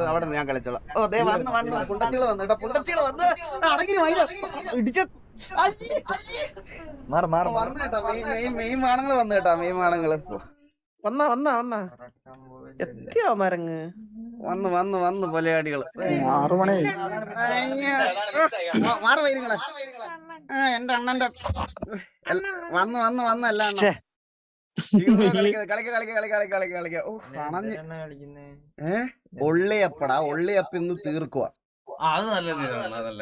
അവിടെ ഞാൻ കളിച്ചോളാം. പുണ്ടച്ചികള് വന്ന് ഇടിച്ച മെയിൻ മാണങ്ങള് വന്നു കേട്ടാ. മെയിൻ മാണങ്ങള് വന്ന എത്തിയോ മരങ്ങ് വന്ന് കൊലയാടികള് 6 മണി മാറി വൈകുങ്ങളെ. എന്റെ അണ്ണന്റെ വന്നല്ല അണ്ണ കളിക്ക. ഒള്ളിയപ്പടാ. ഒള്ളിയപ്പ് ഇന്ന് തീർക്കുക.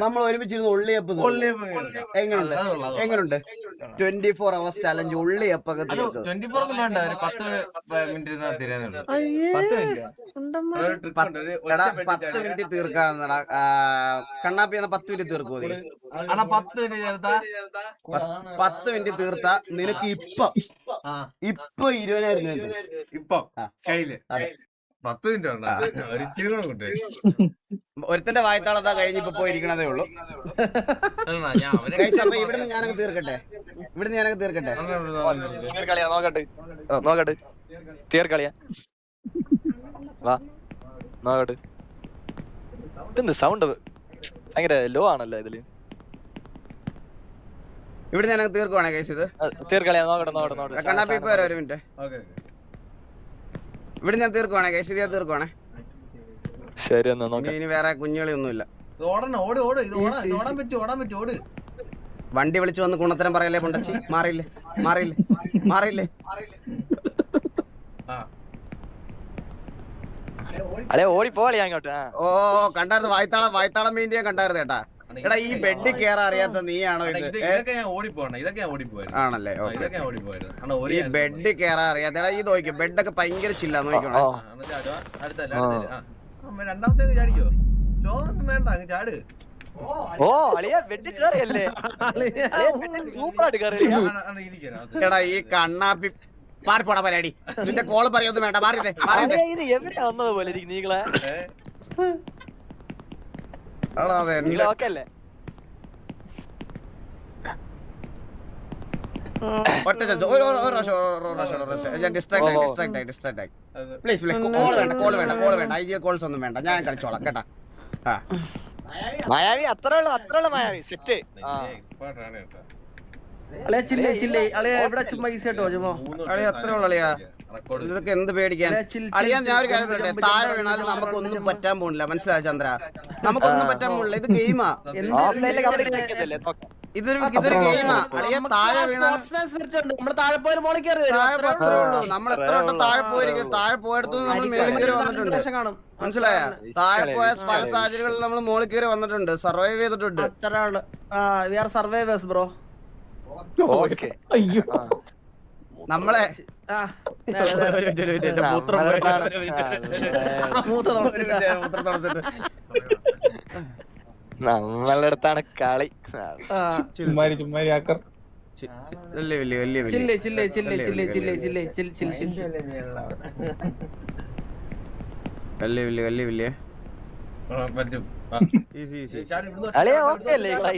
നമ്മൾ ഒരുമിച്ചിരുന്ന് ഒള്ളിയപ്പ് എങ്ങനുണ്ട്? 24 hours ചാലഞ്ച് ഉള്ളിയപ്പൊക്കെ തീർക്കുക. 10 മിനിറ്റ് തീർക്കാന്നടാ. കണ്ണാപ്പി 10 മിനിറ്റ് തീർക്കുമോ നീ? 10 മിനിറ്റ് തീർത്താ നിനക്ക് ഇപ്പൊ 20,000 ഇപ്പൊ കയ്യില് 10 മിനിറ്റ് ഒരുത്തന്റെ വായത്താളതാ കഴിഞ്ഞ് ഇപ്പൊ പോയിരിക്കണതേ ഉള്ളൂ. അപ്പൊ ഇവിടുന്ന് ഞാനങ്ങ് തീർക്കട്ടെ. നോക്കട്ടെ തീർക്കളിയാ വാ നോക്കട്ടെ. ഇതെന്ത് സൗണ്ട് ഭയങ്കര ലോ ആണല്ലോ ഇതില്. ഇവിടെ ഞാനങ്ങ് തീർക്കുവാണേ കേസ്. ഇത് തീർക്കളിയാ നോക്കട്ടെ. കണ്ണാപ്പി ഇപ്പൊ വരാം, ഒരു മിനിറ്റ്. ഇവിടെ ഞാൻ തീർക്കുവാണേ കേസ്. ഇത് ഞാൻ തീർക്കുവാണേ. ശരി എന്നാ നോക്കാം. ഇനി വേറെ കുഞ്ഞുകളി ഒന്നുമില്ല. ഓട്. വണ്ടി വിളിച്ചു വന്ന് കുണത്തരം പറയല്ലേ പുണ്ടച്ചി. മാറിയില്ലേ. അല്ലെ ഓടി പോളി അങ്ങോട്ട്. ഓ കണ്ടായിരുന്നു. വായ്ത്താളം മീൻ്റെ കണ്ടായിരുന്നു കേട്ടാ. എടാ ഈ ബെഡിൽ കേറാൻ അറിയാത്ത നീയാണോ ഇത്? ആണല്ലേ? ഈ ബെഡിൽ കേറാൻ അറിയാത്ത. എടാ ഈ നോക്കിയോ, ബെഡൊക്കെ ഭയങ്കര ചില്ല. നോക്കിക്കോണേ. രണ്ടാമത്തെ ചാടിക്കോ. സ്ലോ ഒന്നും വേണ്ട, അങ്ങ് ചാട്. ഓ അളിയാ ബെഡ് കേറിയല്ലേ? സൂപ്പറായിട്ട് കേറി. എടാ ഈ കണ്ണാപ്പി മാറിപ്പോടാ പലാടി. നിന്റെ കോള് പറയൊന്നും വേണ്ട. ഇത് എവിടെയാ വന്നത് പോലെ നീങ്ങളെ ഓക്കെ അല്ലേ? ഒറ്റ ഡിസ്ട്രാക്ട് ആയി. പ്ലീസ് കോള് വേണ്ട. IG കോൾസ് ഒന്നും വേണ്ട. ഞാൻ കളിച്ചോളാം കേട്ടാ. മായാവി അത്ര ഉള്ള മായാവി സെറ്റ്. ഇതൊക്കെ എന്ത് പേടിക്കാൻ അളിയാ. ഞാൻ ഒരു കാര്യം പറയട്ടെ, താഴെ വീണാലും നമുക്കൊന്നും പറ്റാൻ പോണില്ല. മനസ്സിലായോ ചന്ദ്ര? നമുക്കൊന്നും പറ്റാൻ പോണില്ല. ഇത് ഗെയിമാ. ഇതൊരു ഗെയിമാ അളിയാ. താഴെ വീണാൽ നമ്മൾ എത്ര വട്ടം താഴെ പോയടത്തു നമ്മൾ മേളിൽ കയറി വന്നിട്ടുണ്ട്. മനസ്സിലായ? താഴെ പോയ പല സാഹചര്യങ്ങളിൽ നമ്മൾ മുകളിൽ കയറി വന്നിട്ടുണ്ട്. സർവൈവ് ചെയ്തിട്ടുണ്ട്. നമ്മളെ നമ്മളുടെ അടുത്താണ് കളി.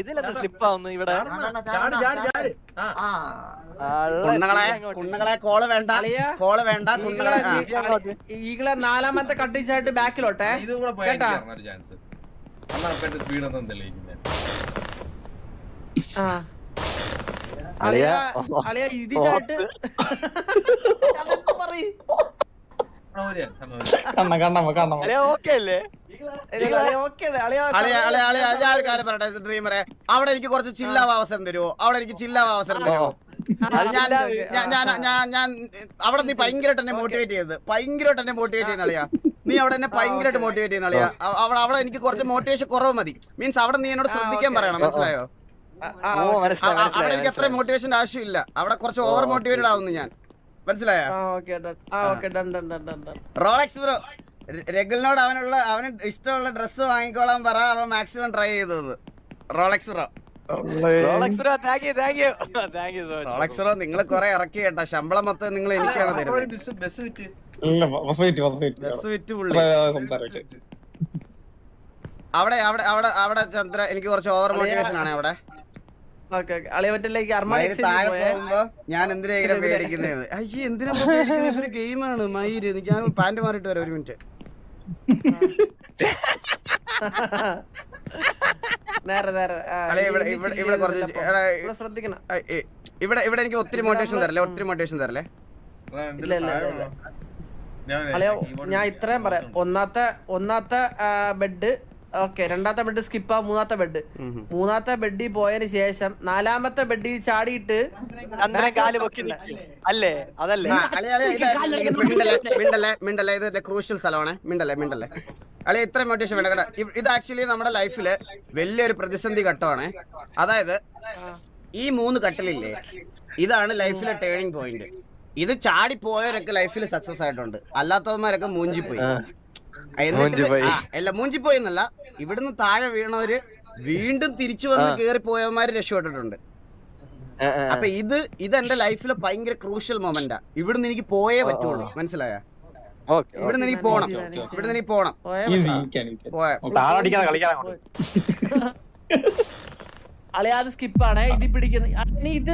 ഇതിലെന്താ സ്ലിപ്പാവുന്നു ഇവിടെ? കുണ്ണകളെ കോള് വേണ്ട. കുണ്ണകളെ ഈകളെ 4ാമത്തെ കട്ടിച്ചായിട്ട് ബാക്കിലോട്ടെ. ഇതിച്ചായിട്ട് ഡ്രീമറെ അവിടെ എനിക്ക് കുറച്ച് ചില്ലാവ് അവസരം തരുമോ? ഞാൻ അവിടെ നീ ഭയങ്കരമായിട്ട് എന്നെ മോട്ടിവേറ്റ് ചെയ്യുന്ന അളിയാ. നീ അവിടെ എന്നെ ഭയങ്കരമായിട്ട് മോട്ടിവേറ്റ് ചെയ്യുന്ന അളിയാ. അവിടെ എനിക്ക് കുറച്ച് മോട്ടിവേഷൻ കുറവ് മതി. മീൻസ് അവിടെ നീ എന്നോട് ശ്രദ്ധിക്കാൻ പറയണം. മനസ്സിലായോ? അവിടെ എനിക്ക് അത്ര മോട്ടിവേഷന്റെ ആവശ്യമില്ല. അവിടെ കുറച്ച് ഓവർ മോട്ടിവേറ്റഡ് ആവുന്നു ഞാൻ. മനസ്സിലായോ? റോളക്സ് ബ്രോ രഗിലിനോട് അവന് ഇഷ്ടമുള്ള ഡ്രസ്സ് വാങ്ങിക്കോളാൻ പറ. അവൻ മാക്സിമം ട്രൈ ചെയ്തത്. റോളക്സ് ബ്രോ നിങ്ങൾ കൊറേ ഇറക്കി കേട്ടാ. ശമ്പളം മൊത്തം നിങ്ങൾ എനിക്കാണ് തരുന്നത്. അവിടെ ചന്ദ്ര എനിക്ക് കുറച്ച് ഓവർ മോട്ടിവേഷൻ ആണ് അവിടെ. അളിയ മറ്റേക്ക് മയില് താഴെ പോകുമ്പോ ഞാൻ എന്തിനാ ഇങ്ങനെ പേടിക്കുന്നത്? അയ്യേ എന്തിനാ പേടിക്കുന്നത്? ഇതൊരു ഗെയിമാണ് മയിര്. ഞാൻ പാന്റ് മാറിയിട്ട് വരാം, ഒരു മിനിറ്റ്. ഇവിടെ കുറച്ച് ശ്രദ്ധിക്കണം. ഇവിടെ എനിക്ക് ഒത്തിരി മോട്ടിവേഷൻ തരല്ലേ, ഒത്തിരി മോട്ടിവേഷൻ തരല്ലേ? അളിയോ ഞാൻ ഇത്രയും പറയാം. ഒന്നാമത്തെ ബെഡ് ഓക്കെ, രണ്ടാമത്തെ ബെഡ് സ്കിപ്പ്, മൂന്നാമത്തെ ബെഡിൽ പോയതിന് ശേഷം നാലാമത്തെ ബെഡിൽ ചാടിയിട്ട് കാല് പൊക്കി അല്ലേ? അതല്ലേ മിണ്ടല്ലേ, ഇത് ക്രൂഷ്യൽ സ്ഥലമാണ്. മിണ്ടല്ലേ അല്ലെ, ഇത്ര മോട്ടിവേഷൻ വേണ്ട കേട്ടോ. ഇത് ആക്ച്വലി നമ്മുടെ ലൈഫില് വലിയൊരു പ്രതിസന്ധി ഘട്ടമാണ്. അതായത് ഈ 3 കട്ടിലില്ലേ, ഇതാണ് ലൈഫിലെ ടേണിംഗ് പോയിന്റ്. ഇത് ചാടിപ്പോയവരൊക്കെ ലൈഫിൽ സക്സസ് ആയിട്ടുണ്ട്, അല്ലാത്തവന്മാരൊക്കെ മൂഞ്ചിപ്പോയി. മൂഞ്ചിപ്പോയി എന്നല്ല, ഇവിടുന്ന് താഴെ വീണവര് വീണ്ടും തിരിച്ചു വന്ന് കേറിപ്പോയവന്മാര് രക്ഷപ്പെട്ടിട്ടുണ്ട്. അപ്പൊ ഇത് എന്റെ ലൈഫിലെ ഭയങ്കര ക്രൂഷ്യൽ മൊമെന്റാ. ഇവിടുന്ന് എനിക്ക് പോയേ പറ്റുള്ളൂ, മനസ്സിലായ? ഇവിടുന്ന് എനിക്ക് പോണം. അളിയാത് സ്കിപ്പാണ്. ഇത് പിടിക്കുന്നത് ഇത്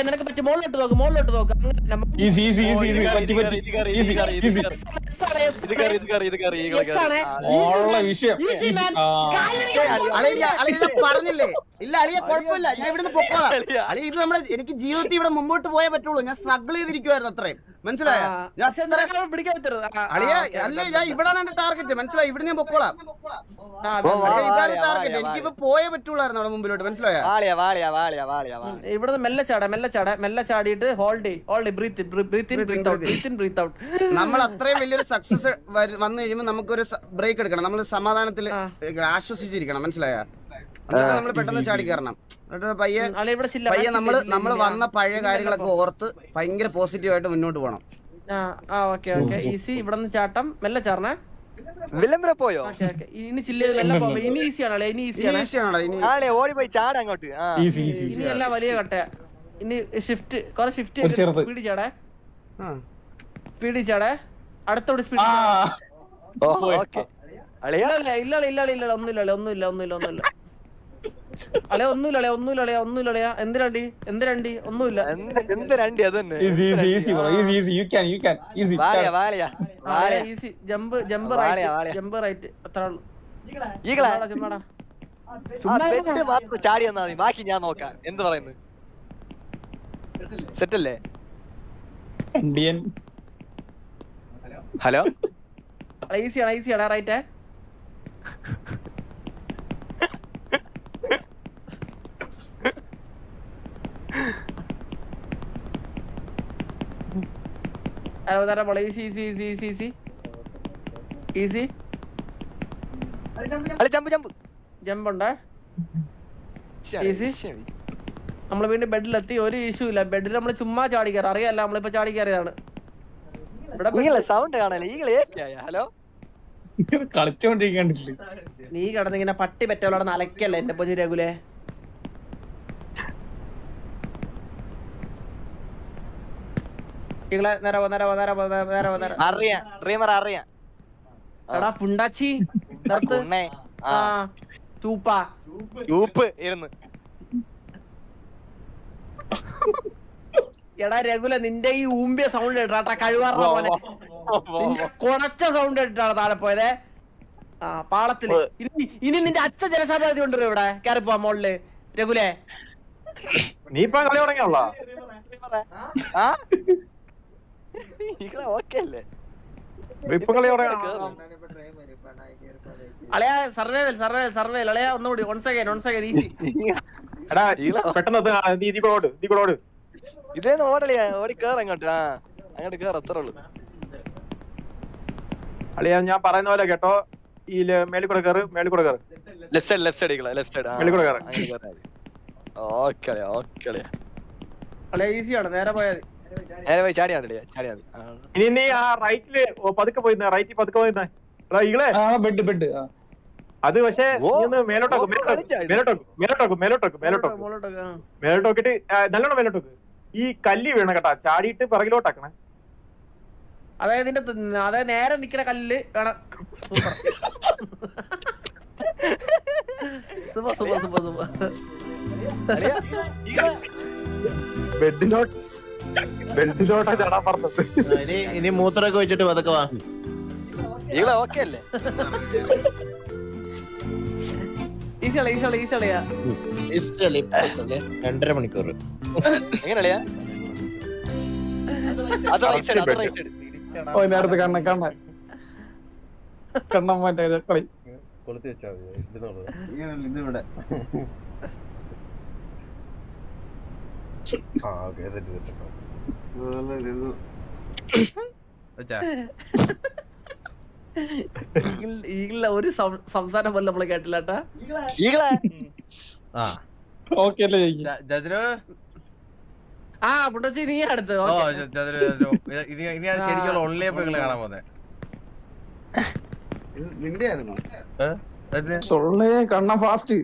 നിനക്ക് പറ്റും. മുകളിലോട്ട് നോക്ക്. പറഞ്ഞില്ലേ? ഇല്ല അളിയ കുഴപ്പമില്ല, ഞാൻ ഇവിടുന്ന് പൊക്കോളാം. അളിയ ഇത് നമ്മുടെ എനിക്ക് ജീവിതത്തിൽ ഇവിടെ മുമ്പോട്ട് പോയേ പറ്റുള്ളൂ. ഞാൻ സ്ട്രഗിൾ ചെയ്തിരിക്കുവായിരുന്നു അത്രയും, മനസ്സിലായ? അളിയ അല്ലേ, ഞാൻ ഇവിടാണ് എന്റെ ടാർഗറ്റ്, മനസ്സിലായി? ഇവിടെ ഞാൻ പൊക്കോളാം. ഇതാണ് ടാർഗറ്റ്. എനിക്കിപ്പോ പോയേ പറ്റുള്ളായിരുന്നു അവിടെ മുമ്പിലോട്ട്, മനസ്സിലായോ? ഇവിടുന്ന് മെല്ലെ ചാടിയിട്ട് ഹോൾഡ് ബ്രീത്ത് ഔട്ട്. നമ്മൾ അത്രയും വലിയൊരു സക്സസ് വന്നു കഴിയുമ്പോൾ നമുക്കൊരു ബ്രേക്ക് എടുക്കണം. നമ്മൾ സമാധാനത്തിൽ ആശ്വസിച്ചിരിക്കണം, മനസ്സിലായോ? നമ്മൾ പെട്ടെന്ന് ചാടി കയറണം. പയ്യെ നമ്മള് വന്ന പഴയ കാര്യങ്ങളൊക്കെ ഓർത്ത് ഭയങ്കര പോസിറ്റീവായിട്ട് മുന്നോട്ട് പോകണം. ഈസി. ഇവിടെ നിന്ന് ചാട്ടം മെല്ലെ ചാർണേ. പോയോ? ഇനി ഇനി ഈസിയാണ്. ഓടിപ്പോയി ചാടാ അങ്ങോട്ട്. ഇനി എല്ലാം വലിയ കട്ടയാ. ഇനി ഷിഫ്റ്റ് സ്പീഡിൽ ചാടേ. അടുത്തോട് സ്പീഡ്. ഇല്ല ഒന്നുമില്ല. ഒന്നുമില്ല. എന്തിനാണ്ടി ഒന്നുമില്ല. ഈസി. Jump right. അത്ര ഉള്ളു. ചാടി വന്നാ മതി, ബാക്കി ഞാൻ നോക്കാം. എന്ത് പറയുന്നു? സെറ്റല്ലേ? ഹലോ, ഈസിയാണ് റൈറ്റ്. ജമ്പുണ്ട്. നമ്മള് വീണ്ടും ബെഡിലെത്തി. ഒരു ഇഷ്യൂ ഇല്ല. ബെഡിൽ നമ്മള് ചുമ്മാ ചാടി കയറി. അറിയാല്ല, നമ്മളിപ്പോ ചാടി കയറിയതാണ്. സൗണ്ട് കാണല്ലേ? ഹലോ, കളിച്ചോണ്ടിരിക്കണ്ടില്ല. നീ കിടന്നിങ്ങനെ പട്ടി പറ്റവളോടെ നലക്കല്ലേ എന്റെ പൊഞ്ഞി രഘുലേ. എടാ പുണ്ടാച്ചി എടാ രഘുല, നിന്റെ ഈ ഊമ്പിയ സൗണ്ട് ഇട്ടാ കഴിവാറ പോലെ കൊണച്ച സൗണ്ട് ഇട്ടാണ് താഴെ പോയതേ. പാളത്തില്. ഇനി നിന്റെ അച്ഛ ജലസാധ്യത കൊണ്ടുവരും ഇവിടെ കയറിപ്പോ മോളില് രഘുലേ. നീ ഇപ്പൊ കളി തുടങ്ങിയുള്ള അളയാ സർവൈവൽ അളയാ. ഒന്നുകൂടി വൺ സെക്കൻഡ് ഈസി. പെട്ടെന്ന് ഇതേന്ന് ഓടളിയാ, ഓടി കേറ അങ്ങോട്ട്. അങ്ങോട്ട് കേറ, അത്ര ഉള്ളു. അളിയാ ഞാൻ പറയുന്ന പോലെ കേട്ടോ. ഈ മേളിൽ കൂടെ കയറ്. ലെഫ്റ്റ് സൈഡ് മേളിൽ കൂടെ കയറ്. ഈസിയാണ്. നേരെ പോയാൽ ചാടിയാ മതി. ഇനി ആ റൈറ്റില് പതുക്കെ പോയിരുന്ന ഈകളെ ബെഡ് അത് പക്ഷേ മേലോട്ടോക്കിട്ട് നല്ലോണം മേലോട്ടോക്ക്. ഈ കല്ല് വീണ കേട്ടാ, ചാടിയിട്ട് പിറകിലോട്ടാക്കണേ. അതായത് നേരെ നിക്കണ കല്ല് വേണം. Super. Super super super super. ബെഡിലോട്ടാ ചടാൻ പറഞ്ഞത്. ഇനി മൂത്രമൊക്കെ വെച്ചിട്ട് പതുക്കെ വാ. ഈകളെ ഓക്കെ അല്ലേ? ഈസി കളിയാ ഈസി കളിയാ ഈസി കളിയാ. Just കളി, ഇപ്പത്തല്ലേ? 2.5 മണിക്കൂർ. എങ്ങനെയാ അത് റൈറ്റ് സൈഡ് അത് റൈറ്റ് സൈഡ്. നേരത്തെ കണ്ണം മറ്റേ കളി കൊളുത്തി വെച്ചാ മതി. ഇതിവിടെ ആ ഓക്കെ സെറ്റ് ഈഗിളിലെ ഒരു സംസാരം പോലും നമ്മള് കേട്ടില്ലാട്ടാ. ഈകളെ ആ ഓക്കെ അല്ലേ ജയിക്കും. ജദ്രു ആ പുണ്ടച്ചി നീ അടുത്ത്. ഓ ജദ്രു ഇനിയാണ് ശരിക്കുള്ള ഓൺലൈൻ പോയി കാണാൻ പോന്നെ. നിന്റെ ആയിരുന്നോ? സൊള്ളേ കണ്ണ ഫാസ്റ്റ്.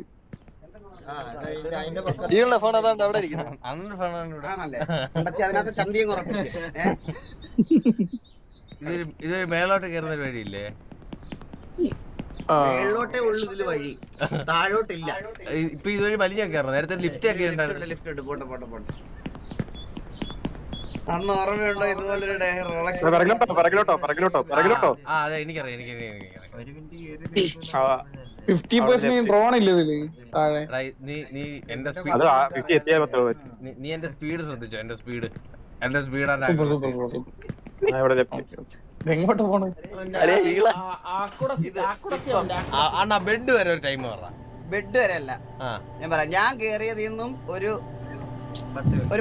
ഈകളുടെ ഫോൺ അതാണ്ട് അവിടെ ഇരിക്കുന്നത്. അണ്ണൻ ഫാനാണ് ഇവിടെ. ആണല്ലേ? കണ്ടച്ചി അതിനകത്ത് ചന്തിയും കുറപ്പിച്ച്. ഇതൊരു മേലോട്ട് കയറുന്ന ഒരു വഴിയില്ലേ? മേളിലോട്ടേ ഉള്ളു ഇതില് വഴി, താഴോട്ടില്ല. ഇപ്പൊ ഇതുവഴി വലിഞ്ഞാ കയറണം. നേരത്തെ ലിഫ്റ്റ് ഒക്കെ ഉണ്ടായിരുന്നു. ലിഫ്റ്റ് ഉണ്ട്. പോട്ടെ പോട്ടെ പോട്ടെ. അന്ന് ഓർമ്മയുണ്ടോ ഇതുപോലൊരു റോളക്സ്? പിറകിലോട്ടോ. ആ അതെ എനിക്കറിയാം. 50% ഡ്രോൺ ഇല്ല ഇതില് താഴെ. നീ എന്റെ അത് സ്പീഡ് 50 എത്തിയാൽ പറ്റുമോ? നീ എന്റെ സ്പീഡ് ശ്രദ്ധിച്ചോ? എന്റെ സ്പീഡാണ്. Super super super. എങ്ങോട്ട് പോണു? അല്ലേ ഈകളെ അണ്ണാ ബെഡ് വരെ ഒരു ടൈം പറ. ബെഡ് വരെ അല്ല, ഞാൻ പറയാം. ഞാൻ കേറിയത് ഇന്നും ഒരു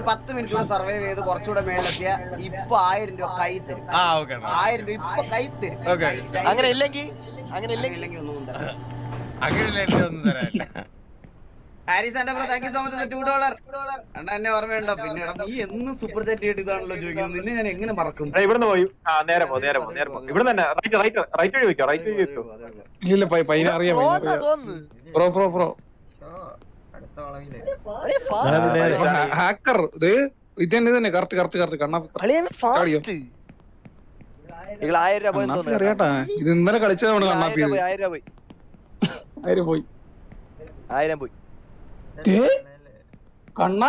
10 മിനിറ്റ് കൂടെ സർവൈവ് ചെയ്ത് കുറച്ചുകൂടെ മേലെത്തിയ ഇപ്പൊ 1000 രൂപ കൈ തരും. ആ ഓക്കെ 1000 രൂപ ഇപ്പൊ കൈ തരും. ഓക്കെ അങ്ങനെ ഇല്ലെങ്കിൽ ഇല്ലെങ്കിൽ ഒന്നും തരാം. അങ്ങനെ ഒന്നും തരാനില്ല. Haris and bro, thank you so much $2. അണ്ണാ എന്നെ ഓർമ്മയുണ്ടോ? പിന്നെ നീ എന്നും സൂപ്പർ ചാറ്റ് ചെയ്തിട്ട് ഇതാണല്ലോ ചോദിക്കുന്നത്. നിന്നെ ഞാൻ എങ്ങനെ മറക്കും? ഇവിടുന്ന് പോയി നേരെ പോ. ഇവിടെ തന്നെ റൈറ്റ് വഴി വെക്കോ. ഇല്ല പയ്യനെ അറിയാം. തോന്നുന്നു പ്രോ ഹാക്കർ ഇത് തന്നെ കറക്റ്റ് കണ്ണാ ഫാസ്റ്റ്. ഈകളെ 1000 രൂപ പോയി തോന്നുന്നു. അറിയാട്ടാ. ഇത് ഇന്നലെ കളിച്ചതാണ് കണ്ണാപ്പി. 1000 രൂപ പോയി. 1000 പോയി. 1000 പോയി. കണ്ണ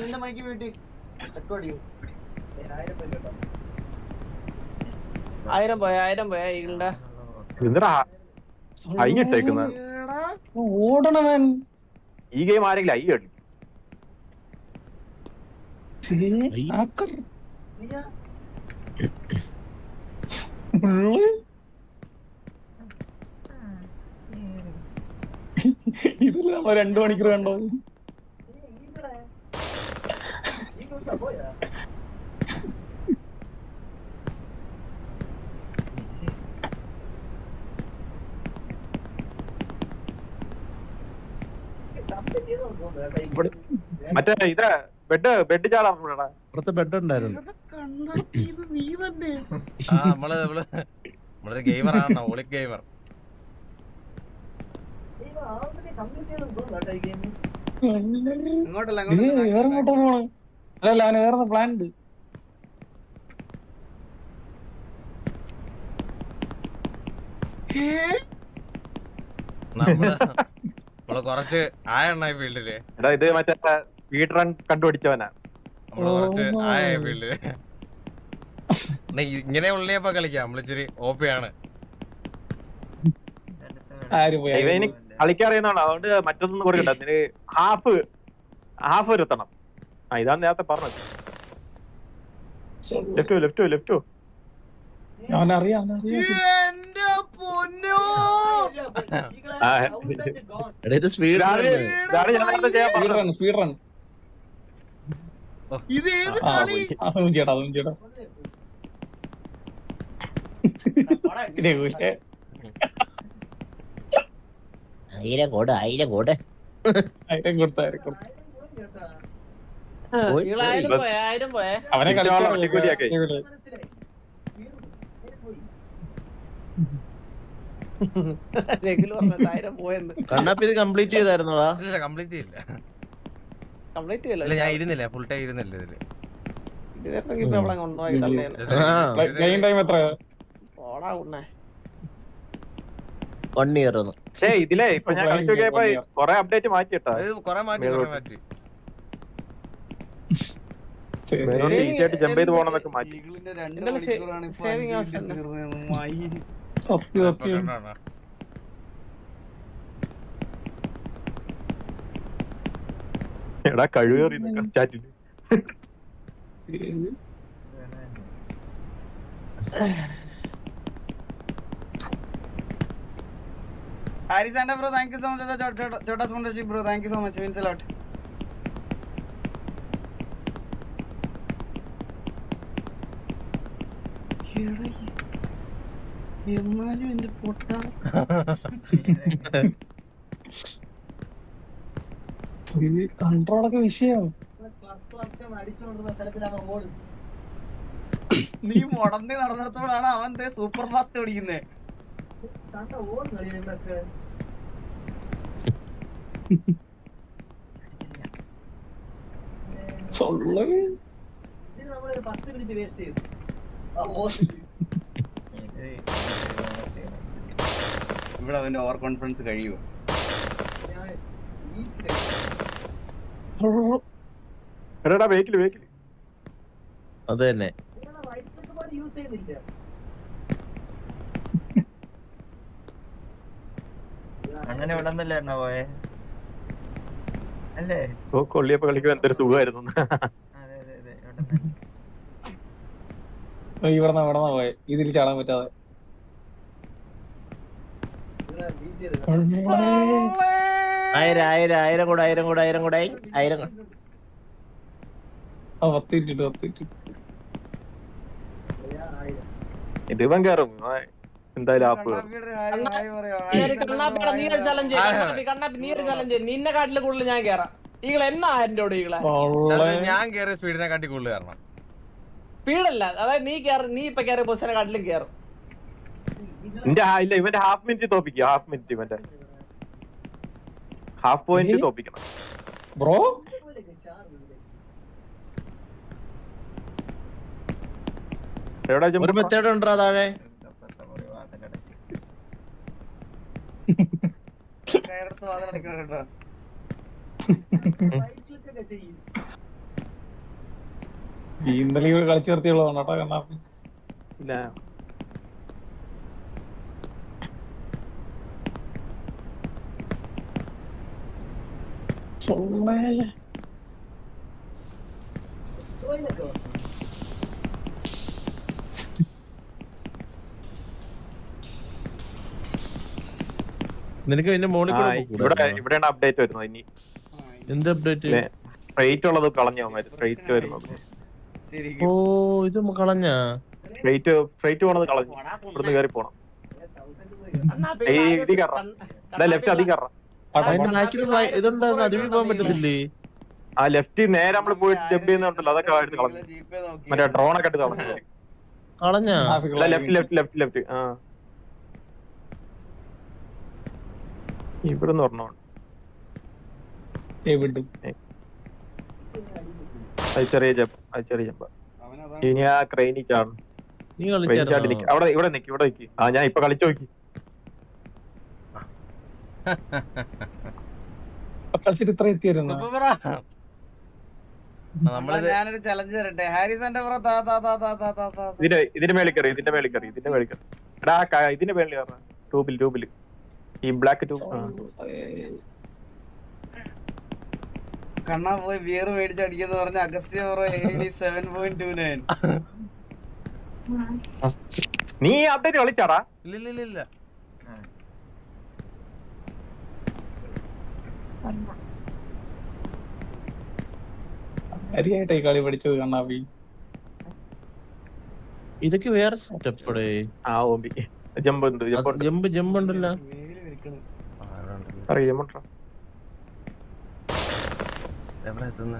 നിന്റെ മൈക്ക് വീട്ടി 1000 പോയ ഈഗിളിന്റെ. എന്തിനാ അയ്യിട്ടേക്കുന്ന ഓടണവൻ. ഈ ഗെയിം ആരെങ്കിലും അയ്യ അടി. ഹാക്കർ ഇതില് നമ്മ 2 മണിക്കൂർ കണ്ടോ? മറ്റേ ഇതാ ബെഡ് ചാടാ. പുറത്ത് ബെഡ് ഉണ്ടായിരുന്നു. നമ്മളൊരു ഗെയിമറാണ്. ഒളിക് ഗെയിമർ. ഇങ്ങോട്ടല്ല, വേറെങ്ങോട്ടാ പോണ്? അല്ല അവന് വേറെ പ്ലാൻ ഉണ്ട്. നമ്മള് കൊറച്ച് ആയ ഫീൽഡില്. എടാ ഇത് മറ്റേ സ്പീഡ് റൺ കണ്ടുപിടിച്ചവനാ. നമ്മള് കൊറച്ച് ആയ ഫീൽഡില്. ഇങ്ങനെ ഉള്ളിയപ്പോ കളിക്കാം. നമ്മളിച്ചിരി ഓപ്പിയാണ്. ഇവന് കളിക്കറിയുന്നതാണ്. അതുകൊണ്ട് മറ്റൊന്നും കൊടുക്കണ്ട. അതിന് ഹാഫ് വരുത്തണം. ഇതാണ് നേരത്തെ പറഞ്ഞത്. ലെഫ്റ്റോ അവനറിയാം. എന്റെ പൊന്നോ, ഇത് സ്പീഡ് സ്പീഡ് റൺ. ഇത് ഏത് ചേട്ടാ ആയിരം കോട് അവനെ കളിക്കാൻ കണ്ണാപ്പി ഇത് കംപ്ലീറ്റ് ചെയ്തായിരുന്നോടാ? ഇല്ല കംപ്ലീറ്റ് ചെയ്യില്ല. ഞാൻ ഇരുന്നില്ല, ഫുൾ ടൈം ഇരുന്നില്ല ഇതില്. ഗെയിം ടൈം എത്ര? 1 year ഒന്ന്. പക്ഷേ ഇതിലെ ഇപ്പൊ ഞാൻ കളിച്ചു നോക്കിയപ്പോ കൊറേ അപ്ഡേറ്റ് മാറ്റിട്ടാ. കൊറേ മാറ്റി ഈസി ആയിട്ട് ജമ്പ് ചെയ്ത് പോകണമെന്നൊക്കെ മാറ്റി. എടാ കഴിവേറി ചാറ്റില്. Alexander bro, thank you so much for the Chota sponsorship bro. Thank you so much, means a lot. എന്നാലും എന്റെ പൊട്ട കൺട്രോളൊക്കെ വിഷയം. നീ മുടന്നി നടന്നിടത്തോടാണ് അവൻ സൂപ്പർ ഫാസ്റ്റ് ഓടിക്കുന്നേ. ഇവിടെ അവന്റെ ഓവർ കോൺഫിഡൻസ് കഴിയുമോ? എടാ വെഹിക്കില് അത് തന്നെ. അങ്ങനെ ഉടന്നല്ലായിരുന്നോ പോയെ അല്ലേ? കൊള്ളിയപ്പോ കളിക്കാൻ എന്തൊരു സുഖമായിരുന്നു. അതെ ഇവിടെന്നാ പോയെ ഇതിൽ ചാടാൻ പറ്റാതെ. ആയിരം കൂടെ 1000 ഇതിവൻ കയറും എന്തായാലും ആപ്പ്. നിന്നെ കാട്ടില് കൂടുതൽ ഞാൻ കേറാം. ഈകളെ എന്നാ എന്റെ ഈകളെ ഞാൻ കേറിയ സ്പീഡിനെ കാട്ടി കൂടുതൽ കയറണം. സ്പീഡല്ല, അതായത് നീ ഇപ്പൊ കയറിയ ബസ്സിനെ കാട്ടിലും കേറും. ഇല്ല ഇവന്റെ ഹാഫ് മിനിറ്റ് തോപ്പിക്കുക. ഇവന്റെ ഹാഫ് പോയിന്റ് തോപ്പിക്കണം ബ്രോ. എവിടെ ഒരു മെത്തേഡ് ഉണ്ടോ താഴെ? ഇന്നലെ കളിച്ചു നിർത്തിയുള്ളൂ കേട്ടോ കണ്ണാപ്പി. ഇല്ല നിനക്ക് ഇതിന്റെ മോളിൽ ഇവിടെയാണ് അപ്ഡേറ്റ് വരുന്നത്. ഇനി എന്ത് അപ്ഡേറ്റ്? സ്ട്രൈറ്റ് ഉള്ളത് കളഞ്ഞോ? സ്ട്രൈറ്റ് വരുന്നത്. ഓ ഇത് കളഞ്ഞ സ്ട്രൈറ്റ് പോണത് കളഞ്ഞു. ഇവിടുന്ന് കയറി പോണം. ഇത് കയറാം. ലെഫ്റ്റ് അതി കയറാം. ഇതുണ്ടായിരുന്നു അതുവഴി പോകാൻ പറ്റത്തില്ലേ? ആ ലെഫ്റ്റ് നേരെ നമ്മള് പോയിട്ട് ജമ്പ് ചെയ്യുന്നുണ്ടല്ലോ, അതൊക്കെ ആയിട്ട് കളഞ്ഞു. മറ്റേ ഡ്രോണൊക്കെ ഇട്ട് കളഞ്ഞ ലെഫ്റ്റ്. ആ ഇവിടുന്ന് പറഞ്ഞോ. ചെറിയ ജമ്പ്. ഇനി ആ ക്രെയിനി ചാടും. നീ കളിച്ചായിരുന്നു ഇവിടെ നിക്ക്. ആ ഞാൻ ഇപ്പൊ കളിച്ചു നോക്കി. കളിച്ചിട്ട് ഇത്ര എത്തിയായിരുന്നു. ഞാനൊരു ചലഞ്ച് തരട്ടെ. ഹാരിസന്റെ ഇതിന്റെ മേളിൽ കയറി. എടാ ഇതിന്റെ മേളിൽ കയറാം. ട്യൂബില് ഈ ബ്ലാക്ക് ട്യൂബ്. കണ്ണാ പോയി ബിയർ മേടിച്ചടിക്കുന്ന പറഞ്ഞ അഗസ്ത്യ 7.29. നീ അപ്ഡേറ്റ് കളിച്ചാടാ? ഇല്ല അരിയായിട്ടായി കളി പഠിച്ചത് കണ്ണാപ്പി. ഇതൊക്കെ വേറെ സ്റ്റെപ്പടേ. ആ ഓമ്പി ജമ്പ് ഉണ്ടല്ലോ. എവിടെ എത്തുന്ന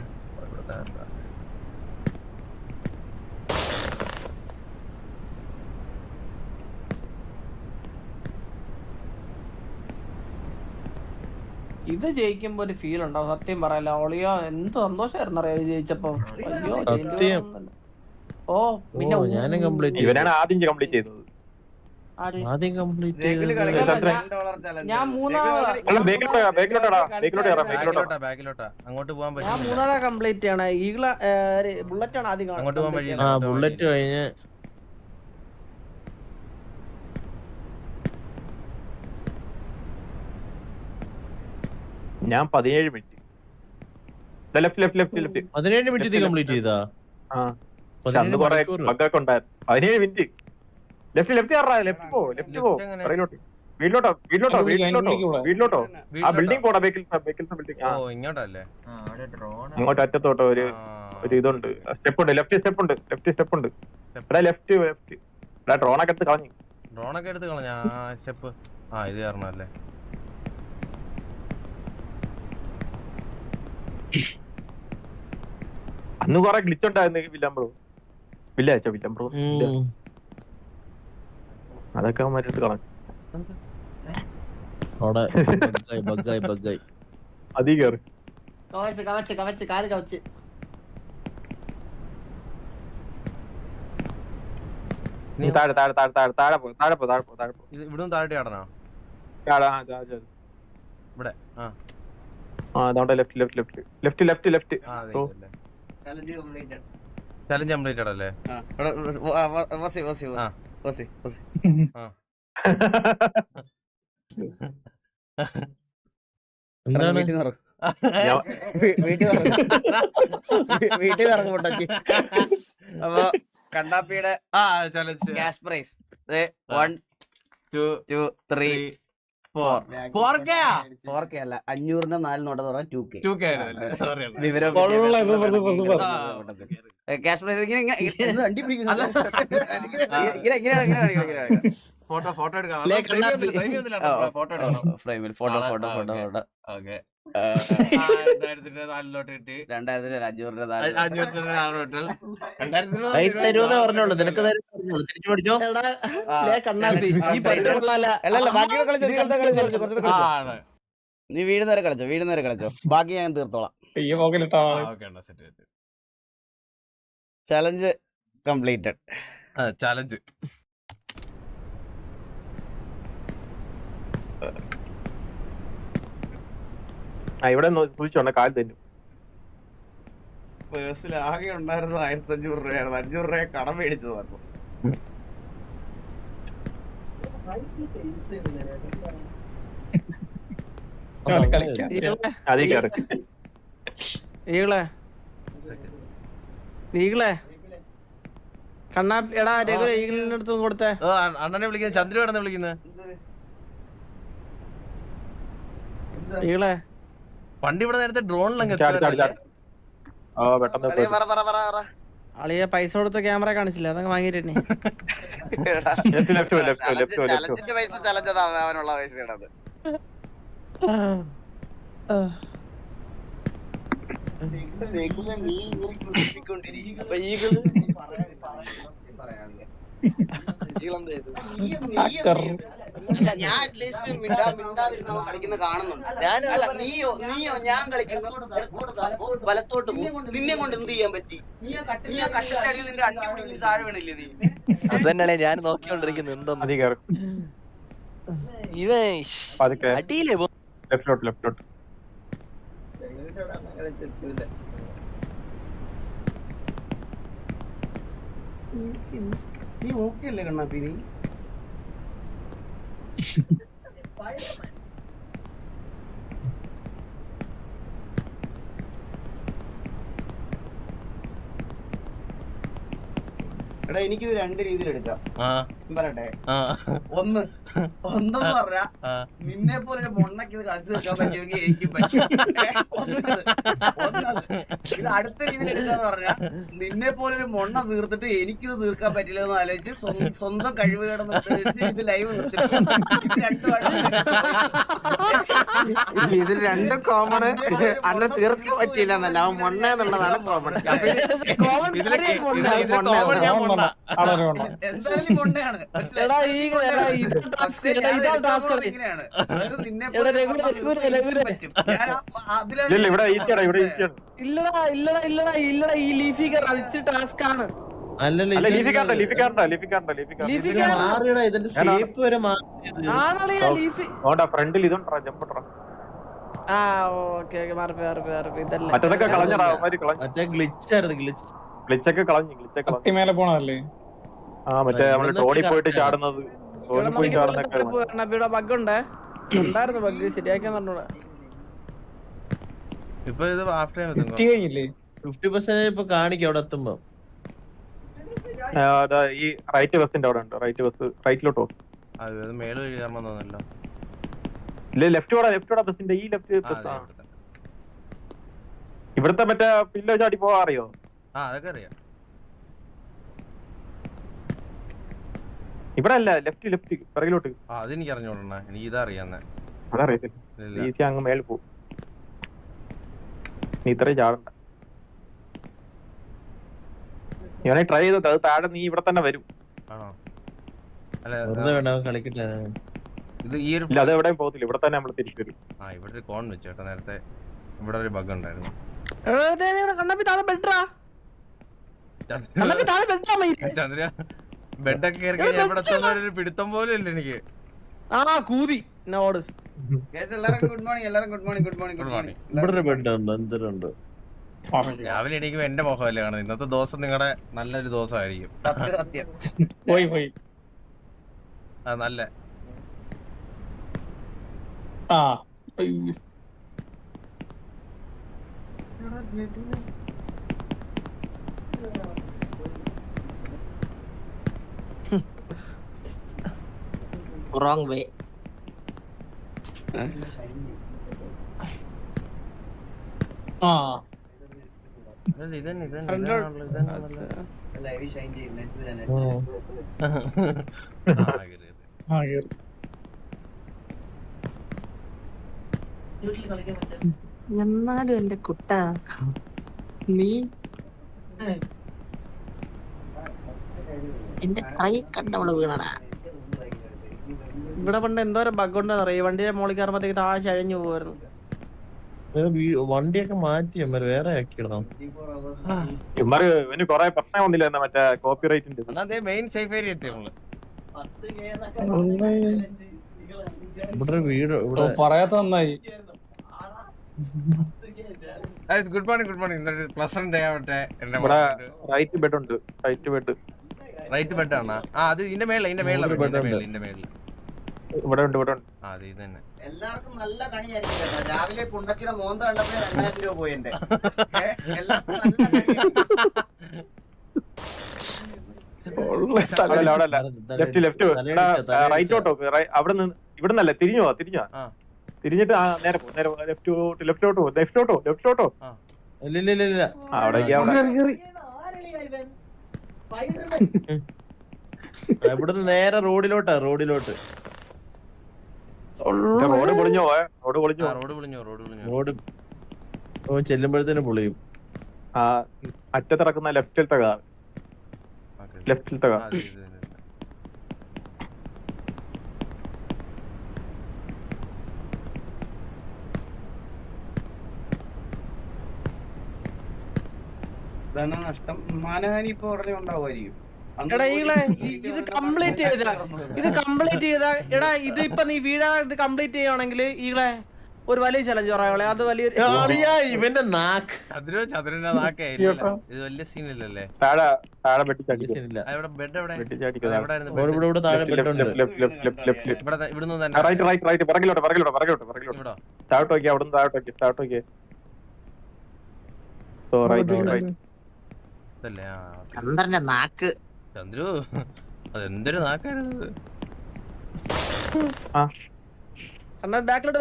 ഇത് ജയിക്കുമ്പോ ഒരു ഫീൽ ഉണ്ടാവും. സത്യം പറയല്ല ഒളിയോ എന്ത് സന്തോഷമായിരുന്നു അറിയാം ജയിച്ചപ്പോ. അയ്യോ സത്യം. ഓ പിന്നെ ഞാനും കംപ്ലീറ്റ് ഇവനാണ് ആദ്യം കംപ്ലീറ്റ് ചെയ്തത്. ആദ്യം കംപ്ലീറ്റ് രഘുല് ചെയ്തത് കളിക്കാൻ എത്ര? $10 challenge. ഞാൻ അല്ല ബാക്കിലോട്ടാ അങ്ങോട്ട് പോകാൻ ഞാൻ പറ്റില്ല. 3 കംപ്ലീറ്റ് ആണ്. ഈഗിള ബുള്ളറ്റ് ആണ് ആദ്യം അങ്ങോട്ട് പോകാൻ complete വഴിയില്ല. ആ ബുള്ളറ്റ് കഴിഞ്ഞ് ഞാൻ 17 മിനിറ്റ്. ലെഫ്റ്റ് 17 മിനിറ്റ് കംപ്ലീറ്റ് ചെയ്താ ആ അന്ന് കൊറേ ബഗ്ഗൊക്കെ ഉണ്ടായിരുന്നു. 17 മിനിറ്റ്. ലെഫ്റ്റ് പോ എങ്ങനെ? പറയിലോട്ട് വീട്ടിലോട്ടോ ആ ബിൽഡിംഗ് പോടാ ബിൽഡിംഗ് ഓ ഇങ്ങോട്ടല്ലേ? ആ, അവിടെ ഡ്രോൺ അങ്ങോട്ട് അറ്റത്തോട്ടോ ഒരു ഇതുണ്ട് സ്റ്റെപ്പ് ഉണ്ട് ലെഫ്റ്റ് സ്റ്റെപ്പ് ഉണ്ട് എടാ ലെഫ്റ്റ് എടാ ഡ്രോണൊക്കെ എടുത്ത് കളഞ്ഞു. ഡ്രോണൊക്കെ എടുത്ത് കളഞ്ഞ സ്റ്റെപ്പ്. ഇത് കാരണല്ലേ? അന്ന് കൊറേ ഗ്ലിച്ച് ഉണ്ടായിരുന്നു വില്ലേജോ അതൊക്കെ അവന്മാരെടുത്ത് കളഞ്ഞു. അവിടെ ബഗ്ഗായി അതീ കേറ് കാല് കവച്ച് നീ താഴെ പോ ഇത് ഇവിടുന്ന് താഴെ ആടണോ? ഇവിടെ അതുകൊണ്ട് ലെഫ്റ്റ് ചലഞ്ച് കംപ്ലീറ്റ് ആണല്ലേ? എന്താണ് വീട്ടിൽ ഇറങ്ങുമ്പോട്ടേക്ക് അപ്പൊ കണ്ണാപ്പിയുടെ ചലഞ്ച് ക്യാഷ് പ്രൈസ് 1 2 3 4K അല്ല 500 4 നോട്ടെന്ന് പറഞ്ഞാൽ 2K വിവരം ക്യാഷ് പ്രൈസ് ഫോട്ടോ എടുക്കാം. ഫ്രെയിമിൽ ഫോട്ടോ 2004 കിട്ടി. 2000 തരുമെന്ന് പറഞ്ഞോളൂ നിനക്ക് തിരിച്ചു പഠിച്ചോ. കണ്ണാപ്പി ഈ പരിപാടികളല്ല. അല്ലല്ല ബാക്കി നീ വീട് നേരെ കളിച്ചോ ബാക്കി ഞാൻ തീർത്തോളാം. Challenge completed. ചലഞ്ച് ഇവിടെ സൂചിച്ചോണ്ട കാല് തരും. പേഴ്സിൽ ആകെ ഉണ്ടായിരുന്നത് 1500 രൂപയാണ്. 500 രൂപ കടം മേടിച്ചതായിരുന്നു. അതീ കേറ്. ഈകളെ കണ്ണാപ്പി എടാ രഘു ഈഗിളിന്റെ അടുത്ത് കൊടുത്തേ. അണ്ണനെ വിളിക്കുന്നത് ചന്ദ്രു ആണെന്ന് വിളിക്കുന്നത്. ഈകളെ പണ്ട് ഇവിടെ നേരത്തെ ഡ്രോണിലങ്ങ് പെട്ടെന്ന് അളിയ പൈസ കൊടുത്ത ക്യാമറ കാണിച്ചില്ല അതങ്ങ് വാങ്ങിട്ട് ചലഞ്ചിന്റെ പൈസ ചലഞ്ചതാ അവനുള്ള പൈസ ഇടത്. ഞാൻ അറ്റ്ലീസ്റ്റ് കളിക്കുന്ന കാണുന്നുണ്ട്. അല്ല നീയോ ഞാൻ കളിക്കുമ്പോ വലത്തോട്ട് നിന്നെ കൊണ്ട് എന്ത് ചെയ്യാൻ പറ്റി? നീ കട്ടിലടിയിൽ നിന്റെ അണ്ടി പിടിക്കുന്ന താഴെ വീണില്ലേ നീ? അതന്നെ ഞാൻ നോക്കിക്കൊണ്ടിരിക്കുന്നു എന്തോ അതീ കേറ്. ഇവൻ പതുക്കെ അടിയിലേ ലെഫ്റ്റിലോട്ട് നീ ഓക്കെയല്ലേ കണ്ണാപ്പി? നീ എടാ എനിക്കിത് 2 രീതിയിൽ എടുക്കാം. പറയട്ടെ, ഒന്നെന്ന് പറഞ്ഞാ നിന്നെ പോലെ ഒരു മൊണ്ണക്ക് ഇത് കളിച്ചു തീർക്കാൻ പറ്റുമെങ്കിൽ എനിക്കും പറ്റും. ഇത് അടുത്ത രീതിയിൽ എടുക്കാന്ന് പറഞ്ഞാ നിന്നെ പോലെ ഒരു മൊണ്ണ തീർത്തിട്ട് എനിക്കിത് തീർക്കാൻ പറ്റില്ല എന്ന് ആലോചിച്ച് സ്വന്തം കഴിവുകേടെന്ന് ഇത് ലൈവ് നിർത്തിട്ട് ഇത് രണ്ടും കോമണ്. അല്ല തീർക്കാൻ പറ്റിയില്ല എന്നല്ല, അവൻ മൊണ്ണ എന്നുള്ളതാണ് കോമൺ. എന്തായാലും മൊണ്ണയാണ്. ഇല്ലടാ ഈ ലീഫി കളിച്ച് ടാസ്ക് ആണ്. അല്ലല്ല അല്ല ലിഫിക്കാരൻ്റെ മാറിയടാ ഇതിന്റെ ഷേപ്പ് വരെ മാറിയത്. ആണളിയാ ലീഫി. ഫ്രണ്ടിൽ ഇതുണ്ടാ ജമ്പട്ടാ ആ ഓക്കെ മാറി ഇതല്ല. മറ്റതൊക്കെ കളഞ്ഞടാ അവന്മാര് കളഞ്ഞു. മറ്റേ ഗ്ലിച്ചായിരുന്നു ഗ്ലിച്ചൊക്കെ കളഞ്ഞു മേലെ പോണതല്ലേ? ആ മറ്റേ നമ്മള് ടോണി പോയിട്ട് ചാടുന്നത് ടോണി പോയി ചാടുന്നൊക്കെ ഇവിടെ ബഗ് ഉണ്ട്. ഉണ്ടായിരുന്നു ബഗ് ശരിയാക്കാൻ പറഞ്ഞൂടാ. ഇപ്പൊ ഇത് ആഫ്റ്റർ ഫിഫ്റ്റി കഴിഞ്ഞില്ലേ? 50% ഇപ്പൊ കാണിക്കും അവിടെ എത്തുമ്പോ. ഈ റൈറ്റ് ബസ്സിന്റെ അവിടെ ഉണ്ട്. റൈറ്റ് ബസ് റൈറ്റിലോട്ടോ മേള് വഴി കയറണം തോന്നല്ലോ. ഇല്ല ലെഫ്റ്റോടെ ബസ്സിന്റെ ഈ ലെഫ്റ്റ് ബസ്. ഇവിടുത്തെ മറ്റേ പില്ലോ ചാടി പോവാ അറിയോ? ആ അതൊക്കെ അറിയാം. ഇവിടെ അല്ല ലെഫ്റ്റ് പിറകിലോട്ട്. ആ അതെനിക്ക് അറിഞ്ഞോളണ. എനിക്ക് ഇതാ അറിയാന്നേ. അതറിയത്തില്ല. ഈസി അങ്ങ് മേളിൽ പോകും. നീ ഇത്രയും ചാടണ്ട. ഇവനെ ട്രൈ ചെയ്തോ. അത് താഴെ നീ ഇവിടെ തന്നെ വരും. ആണോ? അല്ല വെറുതെ വേണ്ട കളിക്കട്ടെ. ഇത് ഈ ഒരു ഇല്ല അത് എവിടെയും പോകത്തില്ല. ഇവിടെ തന്നെ നമ്മൾ തിരിച്ചു വരും. ആ ഇവിടെ ഒരു കോൺ വെച്ചു കേട്ടോ. നേരത്തെ ഇവിടെ ഒരു ബഗ് ഉണ്ടായിരുന്നു. കണ്ണപ്പി താഴെ ബെഡ്രാ. കണ്ണപ്പി താഴെ ബെഡ്രാ. ചന്ദ്ര ബെഡൊക്കെ കയറി കഴിഞ്ഞാൽ എവിടെ ഒരു പിടുത്തം പോലും ഇല്ല എനിക്ക്. ആ കൂതി നോട്. എല്ലാവർക്കും ഗുഡ് മോർണിംഗ്. ഇവിടെ ഒരു ബെഡ് ഉണ്ട്. എന്തിനുണ്ട് രാവിലെ എണീക്കുമ്പോ എന്റെ മുഖമല്ലേ കാണുന്നത്. ഇന്നത്തെ ദിവസം നിങ്ങളുടെ നല്ലൊരു ദിവസമായിരിക്കും. സത്യം. പോയി ആ നല്ല ആ wrong way. ആ ആ കേറി. എന്നാലും എന്റെ കുട്ട നീ എന്റെ കൈ കണ്ടവള് വീണടാ. ഇവിടെ പണ്ട് എന്തോരം ബഗ് ഉണ്ടെന്ന് അറിയാം. വണ്ടിയുടെ മോളിൽ കയറുമ്പോഴത്തേക്ക് താഴെ ചഴഞ്ഞു പോവായിരുന്നു. വണ്ടിയൊക്കെ മാറ്റി വേറെ ആക്കിയിടണം. ഇവന് കൊറേ പ്രശ്നം വന്നില്ല മറ്റേ കോപ്പി റൈറ്റിന്റെ. അതേ മെയിൻ സേഫ് ഏരിയ എത്തി നമ്മള്. ഇവിടെ വീട് ഇവിടെ പറയാത്ത നന്നായി. Good morning. ഇന്നൊരു പ്ലസന്റ് ഡേ ആവട്ടെ. ഇവിടെ റൈറ്റ് ബെഡ് ഉണ്ട്. റൈറ്റ് ബെഡ് ആണ്. ആ അത് ഇതിന്റെ മേളിൽ ഇവിടെ ഉണ്ട്. ആ അത് ഇത് തന്നെ. എല്ലാവർക്കും നല്ല കണിയായിരിക്കും കേട്ടോ. രാവിലെ പുണ്ടച്ചിയുടെ മോന്ത കണ്ടപ്പോ 2000 രൂപ പോയി എന്റെ. എല്ലാവർക്കും ലെഫ്റ്റ് റൈറ്റോട്ടോ. അവിടെ നിന്ന് ഇവിടെ നിന്നല്ലേ തിരിഞ്ഞു തിരിഞ്ഞിട്ട് നേരെ ലെഫ്റ്റോട്ടോ. ഇല്ല ഇവിടുന്ന് നേരെ റോഡിലോട്ട് റോഡ് പൊളിഞ്ഞോ? റോഡ് ചെല്ലുമ്പോഴത്തേന് പൊളിയും. അറ്റത്തിറക്കുന്ന ലെഫ്റ്റിലത്തെ കാർ. നഷ്ടം മാനഹാനി ഇപ്പൊ ഉടനെ ഉണ്ടാവുമായിരിക്കും. എടാ ഇത് കംപ്ലീറ്റ് ചെയ്താ എടാ ഇത് ഇപ്പൊ നീ വീഴാതെ ഇത് കംപ്ലീറ്റ് ചെയ്യുവാണെങ്കിൽ ഈകളെ ഒരു വലിയ ചലഞ്ച് പറയാളെ. അത് വലിയൊരു ഇവന്റെ നാക്ക് ചതുരന്റെ നാക്കേ. ഇത് വലിയ സീനില്ലല്ലേ? ഇവിടെ താഴെ ബെഡുണ്ട്. ഇവിടുന്ന് തന്നെ ചന്ദ്രന്റെ നാക്ക്. ചന്ദ്രു അതെന്തൊരു നാക്കായിരുന്നു. ബാക്കിലോട്ട്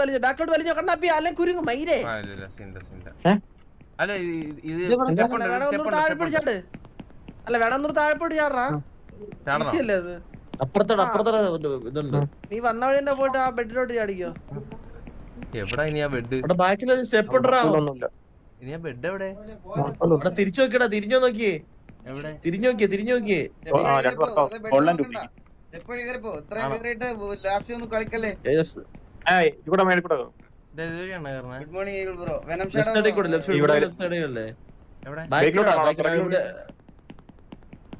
വലിഞ്ഞോ കണ്ണാപ്പി. അല്ലെ കുരുങ്ങ് മൈരേ. അല്ല ഇത് താഴെ പിടിച്ചാട്. അല്ല വേണമെന്നൂർ താഴെ പോയിട്ട് ചാടാ. അല്ലേ അത് അപ്പുറത്തോടെ ഇതുണ്ട്. നീ വന്ന വഴി തന്നെ പോയിട്ട് ആ ബെഡിലോട്ട് ചാടിക്കോ. എവിടാ ഇനി ആ ബെഡ്? ബാക്കിൽ സ്റ്റെപ്പ് ഉണ്ടോ? ഇനി ആ ബെഡ് എവിടെ? തിരിച്ചു നോക്കിയടാ. തിരിഞ്ഞു നോക്കിയേ. തിരിഞ്ഞു നോക്കിയേ. ഇവിടെ മേടിക്കൂടെ? Good morning bro.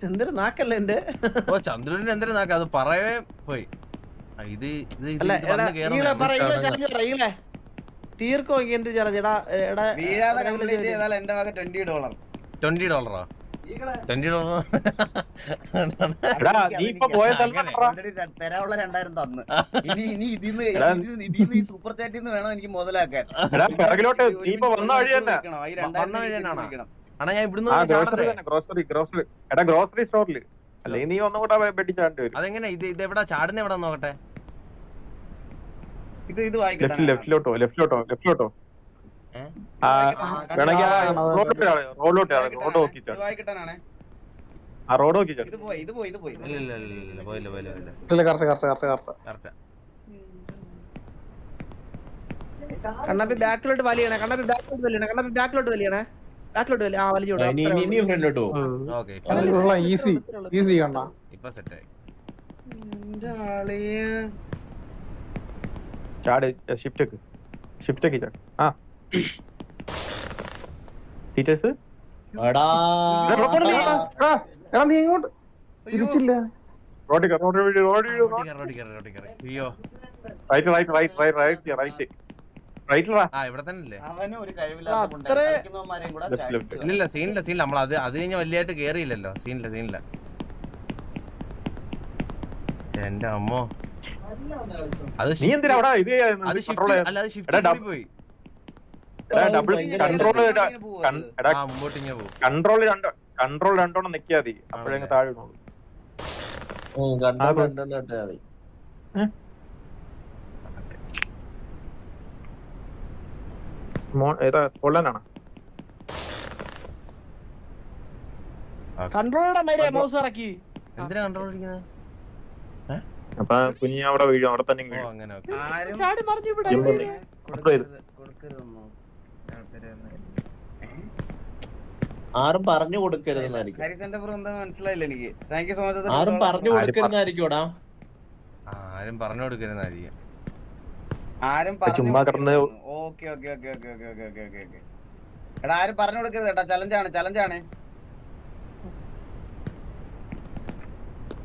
എന്തൊരു നാക്കല്ലേ എന്റെ. ഓ ചന്ദ്രന് എന്തിനാ നാക്ക അത് പറയേ പോയി. ഇത് ഇത് ഇത് അല്ല ഇത് വന്ന് ഈളെ പറ, ഈളെ കേറുന്ന ചലഞ്ച് പറ, ഈളെ തീർക്കോ എന്ത് ചലഞ്ച്? എടാ എടാ വീഴാതെ കംപ്ലീറ്റ് ചെയ്താൽ എന്റെ വക $20. $20. $20. എടാ നീ ഇപ്പൊ പോയ ഓൾറെഡി തരാനുള്ള 2000 തന്ന്. ഇനി ഇതിന്ന് ഈ സൂപ്പർ ചാറ്റിൽ വേണം എനിക്ക് മുതലാക്കാൻ. എടാ പിറകിലോട്ട് നീ ഇപ്പൊ വന്ന വഴി തന്നെ. ഈ വന്ന വഴി 2000 തന്നെയാണോ? ആണോ ഞാൻ ഇവിടുന്ന് ഗ്രോസറി തന്നെ, ഗ്രോസറി എടാ ഗ്രോസറി സ്റ്റോറിൽ അല്ലെങ്കിൽ നീ ഒന്നും കൂടെ വെട്ടിച്ചാണ്ടി വരും. അതെങ്ങനെ ഇത് എവിടാ ചാടുന്ന എവിടെ നോക്കട്ടെ. ഇത് വായിക്കട്ടെ. ലെഫ്റ്റിലോട്ടോ വേണമെങ്കിൽ റോഡ് നോക്കിച്ചാ വായിക്കട്ടാണേ. ആ റോഡ് നോക്കിച്ചാ. ഇത് പോയി. ഇല്ല പോയില്ല. കറക്റ്റ്. കണ്ണാപ്പി ബാക്കിലോട്ട് വലിയണേ, കണ്ണാപ്പി ബാക്കിലോട്ട് വലിയണേ. ആ വലിച്ചോട്ടെ. ഫ്രണ്ടിലോട്ട് പോകും. ഓക്കെ ഈസി കണ്ണ. ഇപ്പൊ സെറ്റായി. ചാട് ഷിഫ്റ്റ് ചാട്. ആ ടീച്ചേഴ്സ് എടാ നീ ഇങ്ങോട്ട് തിരിച്ചില്ല. റോഡ് അയ്യോ റൈറ്റ് ആ ഇവിടെ തന്നെ അല്ലേ? അവനും ഒരു ഇല്ല സീനില്ല നമ്മൾ അത് കഴിഞ്ഞ് വലിയായിട്ട് കേറിയില്ലല്ലോ. സീനില്ല എന്റെ അമ്മോ. അത് നീ എന്തിനാ അവിടെ ഇത് അത് ഷിഫ്റ്റ് പോയി. മുമ്പോട്ട് കൺട്രോൾ രണ്ടോണം നിക്കാ മതി. അപ്പോഴേ താഴെ ഏതാ കൊള്ളനാണ്. കൺട്രോളുടെ മൈരേ മൗസ് ഇറക്കി. എന്തിനാ കൺട്രോൾ ഇരിക്കുന്നത്? അപ്പൊ കുഞ്ഞി അവിടെ വീഴും, അവിടെ തന്നെ വീഴും. അങ്ങനെ ചാടി മറിഞ്ഞു ഇവിടെ. ആരും പറഞ്ഞു കൊടുക്കരുതെന്നായിരിക്കും. മനസ്സിലായില്ല എനിക്ക്. Thank you so much. ആരും പറഞ്ഞു കൊടുക്കരുതായിരിക്കും. ആരും പറഞ്ഞു കൊടുക്കരുതായിരിക്കും. ചുമ്മാ കിടന്ന് ഓക്കെ. എടാ ആരും പറഞ്ഞു കൊടുക്കരുത് കേട്ടാ. ചലഞ്ചാണ്.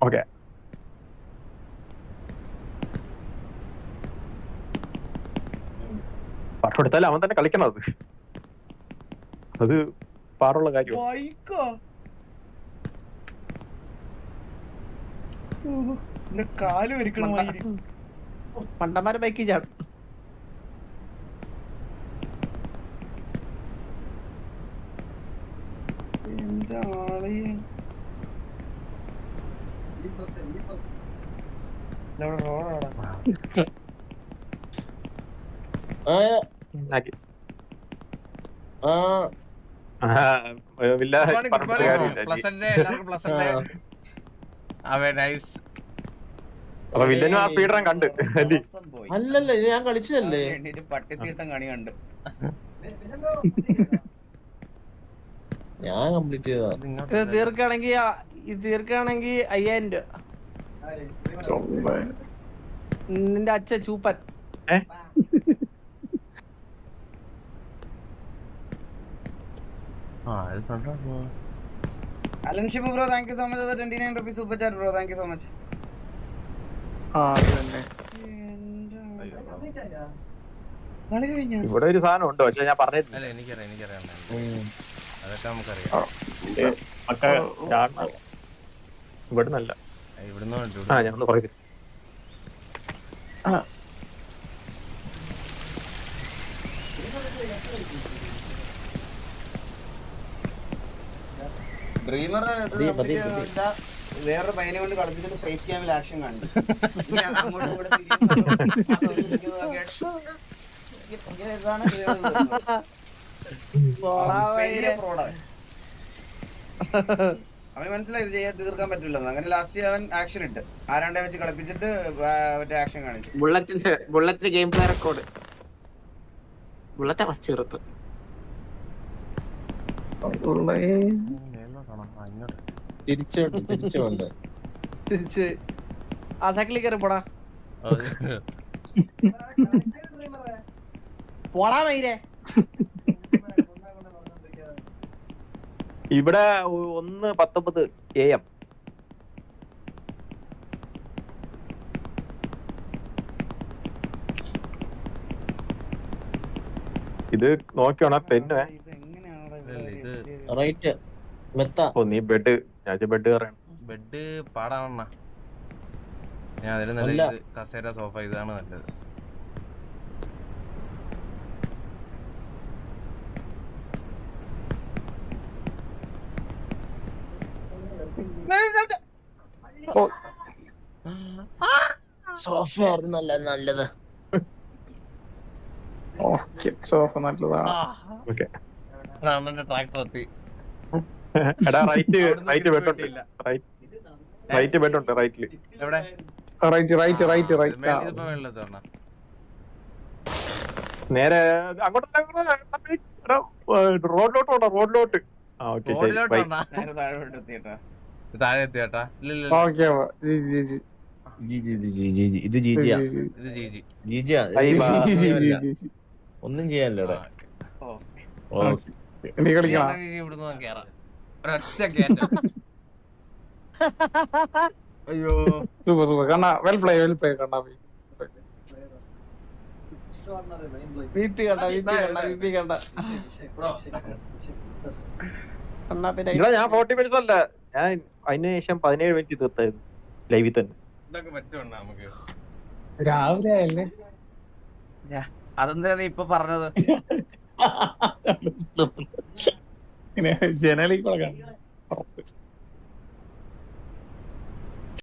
ഓക്കെ പറഞ്ഞെടുത്താലും അവൻ തന്നെ കളിക്കണം. അത് പാടുള്ള കാര്യം. കാല് വരിക്കണം. പണ്ടന്മാരെ ബൈക്ക് ചാടും. അപ്പൊ വില്ലനും ആ സ്പീഡ്റൺ കണ്ട്. അല്ലല്ല ഇത് ഞാൻ കളിച്ചതല്ലേ. പട്ടിത്തീട്ടം കണി കണ്ട് ഞാൻ കംപ്ലീറ്റ് ചെയ്താ. ഇത് തീർക്കാണെങ്കി 5000 രൂപ. നിന്റെ അച്ഛൻ ചൂപ്പൻ. അലൻഷിപ്പ് bro thank you so much. 29 rupees super chat bro. Thank you so much. ഇവിടെ ഒരു സാധനം ഉണ്ട്, പക്ഷെ ഞാൻ പറഞ്ഞിട്ടില്ല. അല്ല എനിക്കറിയാം അതൊക്കെ നമുക്കറിയാം. ഇവിടെ നല്ല ഇവിടുന്ന് ഞാനൊന്ന് പറയുന്നത്. ഡ്രീമർ വേറൊരു പയ്യനെ കൊണ്ട് കളിച്ചിട്ട് ഫേസ് ക്യാമിൽ ആക്ഷൻ കാണിച്ചു. അവന് മനസ്സിലായി ഇത് ചെയ്യാൻ തീർക്കാൻ പറ്റില്ലെന്ന്. അങ്ങനെ ലാസ്റ്റ് അവൻ ആക്ഷൻ ഇട്ട് ആരാണ്ടെ വെച്ച് കളിപ്പിച്ചിട്ട് മറ്റേ ആക്ഷൻ കാണിച്ചു. ബുള്ളറ്റിന്റെ game play record. Bullet first ചേർത്ത് തിരിച്ച് ആ സൈക്കിളിൽ കയറി പോടാ. പോടാ മൈരേ. ഇവിടെ 1:19 AM. ഇത് നോക്കിയോണ പെന്നെ. ഇത് റൈറ്റ് മെത്ത. ഓ നീ ബെഡ്, ഞാൻ ബെഡ് കയറാണ്. ബെഡ് പാടാണ. ഞാൻ അതിന് അല്ല. നല്ല കസേര സോഫ ഇതാണ് നല്ലത്. സോഫ ആയിരുന്നു നല്ലത്. ഓക്കെ സോഫ നല്ലതാണ്. ഓക്കെ അണ്ണന്റെ ട്രാക്ടർ എത്തി. എടാ റൈറ്റ് ബെഡ് ഉണ്ട്. റൈറ്റ് ബെഡ് ഉണ്ട് റൈറ്റില്. എവിടെ? റൈറ്റ് ഇതിപ്പോ മേളിലെത്തോ അണ്ണാ? നേരെ അങ്ങോട്ടല്ല, റോഡിലോട്ട് പോണ്ട, റോഡിലോട്ട്. ആ ഓക്കെ ശരി. റോഡിലോട്ടോ ബൈ. അണ്ണാ? ഇത് താഴെ എത്തിയേട്ടാ. ഇല്ല ഓക്കെ ഇത് ജിജിയാ. ഇത് ജീജി. ജിജിയാ. By, by. ഒന്നും ചെയ്യാനില്ല ഇവിടെ. നീ കളിക്കണം. ഇവിടുന്ന് കേറാം. ഒരൊറ്റ കേറ്റം. അയ്യോ സൂപ്പർ കണ്ണ വെൽ പ്ലേ കണ്ണ. ഇല്ല, ഞാൻ 40 മിനിറ്റ്സ് അല്ല, ഞാൻ അതിന് ശേഷം 17 മിനിറ്റ് തീർത്തായിരുന്നു ലൈവിൽ തന്നെ. ഇതൊക്കെ പറ്റുമോ നമുക്ക്? രാവിലെ ആയല്ലേ? അതെന്തിനാ നീ ഇപ്പൊ പറഞ്ഞത്? ജനലിൽ കൂടെ കാണും.